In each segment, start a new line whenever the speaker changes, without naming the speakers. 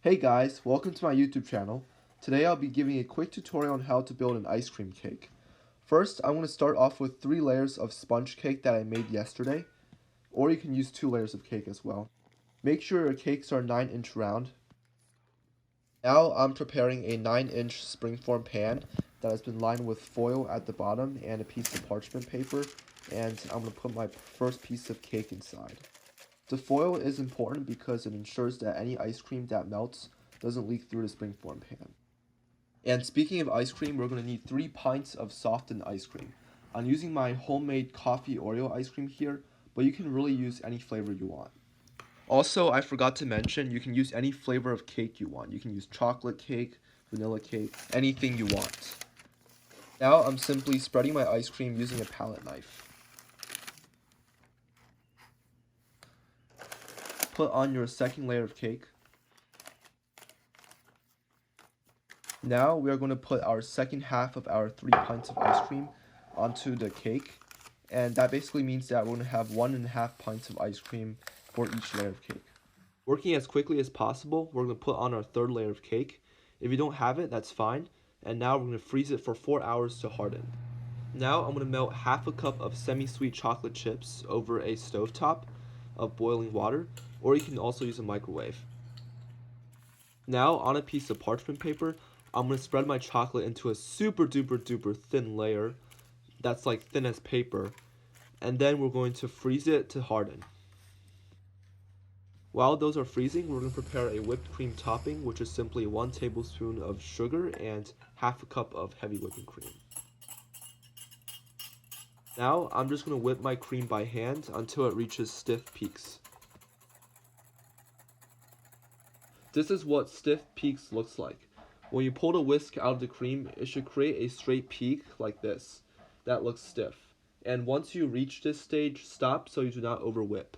Hey guys, welcome to my YouTube channel. Today I'll be giving a quick tutorial on how to build an ice cream cake. First, I'm going to start off with 3 layers of sponge cake that I made yesterday, or you can use 2 layers of cake as well. Make sure your cakes are 9-inch round. Now I'm preparing a 9-inch springform pan that has been lined with foil at the bottom and a piece of parchment paper, and I'm going to put my first piece of cake inside. The foil is important because it ensures that any ice cream that melts doesn't leak through the springform pan. And speaking of ice cream, we're going to need 3 pints of softened ice cream. I'm using my homemade coffee Oreo ice cream here, but you can really use any flavor you want. Also, I forgot to mention, you can use any flavor of cake you want. You can use chocolate cake, vanilla cake, anything you want. Now I'm simply spreading my ice cream using a palette knife. Put on your second layer of cake. Now we are going to put our second half of our 3 pints of ice cream onto the cake. And that basically means that we're going to have 1.5 pints of ice cream for each layer of cake. Working as quickly as possible, we're going to put on our third layer of cake. If you don't have it, that's fine. And now we're going to freeze it for 4 hours to harden. Now I'm going to melt half a cup of semi-sweet chocolate chips over a stovetop of boiling water, or you can also use a microwave. Now on a piece of parchment paper, I'm going to spread my chocolate into a super duper thin layer that's like thin as paper, and then we're going to freeze it to harden. While those are freezing, we're going to prepare a whipped cream topping, which is simply 1 tablespoon of sugar and half a cup of heavy whipping cream. Now I'm just going to whip my cream by hand until it reaches stiff peaks. This is what stiff peaks looks like. When you pull the whisk out of the cream, it should create a straight peak like this that looks stiff. And once you reach this stage, stop so you do not overwhip.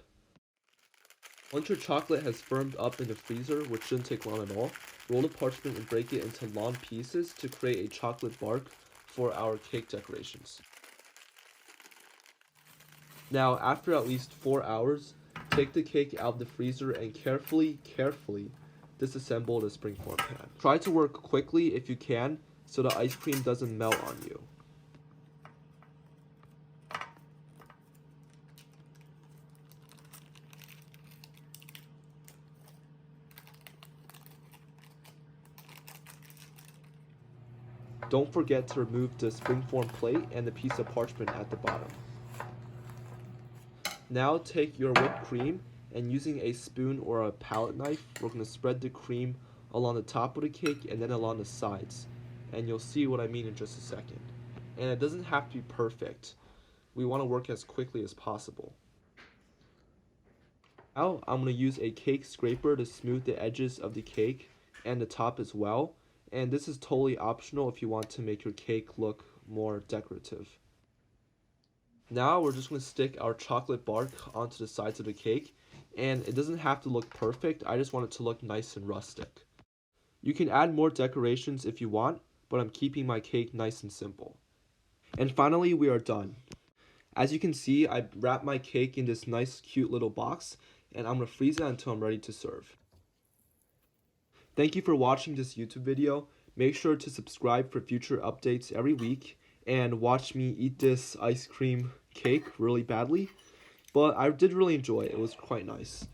Once your chocolate has firmed up in the freezer, which shouldn't take long at all, roll the parchment and break it into long pieces to create a chocolate bark for our cake decorations. Now, after at least 4 hours, take the cake out of the freezer and carefully disassemble the springform pan. Try to work quickly if you can, so the ice cream doesn't melt on you. Don't forget to remove the springform plate and the piece of parchment at the bottom. Now take your whipped cream, and using a spoon or a palette knife, we're going to spread the cream along the top of the cake and then along the sides. And you'll see what I mean in just a second. And it doesn't have to be perfect. We want to work as quickly as possible. Now I'm going to use a cake scraper to smooth the edges of the cake and the top as well. And this is totally optional if you want to make your cake look more decorative. Now we're just going to stick our chocolate bark onto the sides of the cake, and it doesn't have to look perfect, I just want it to look nice and rustic. You can add more decorations if you want, but I'm keeping my cake nice and simple. And finally, we are done. As you can see, I wrapped my cake in this nice cute little box, and I'm going to freeze it until I'm ready to serve. Thank you for watching this YouTube video. Make sure to subscribe for future updates every week, and watch me eat this ice cream cake really badly, but I did really enjoy it. It was quite nice.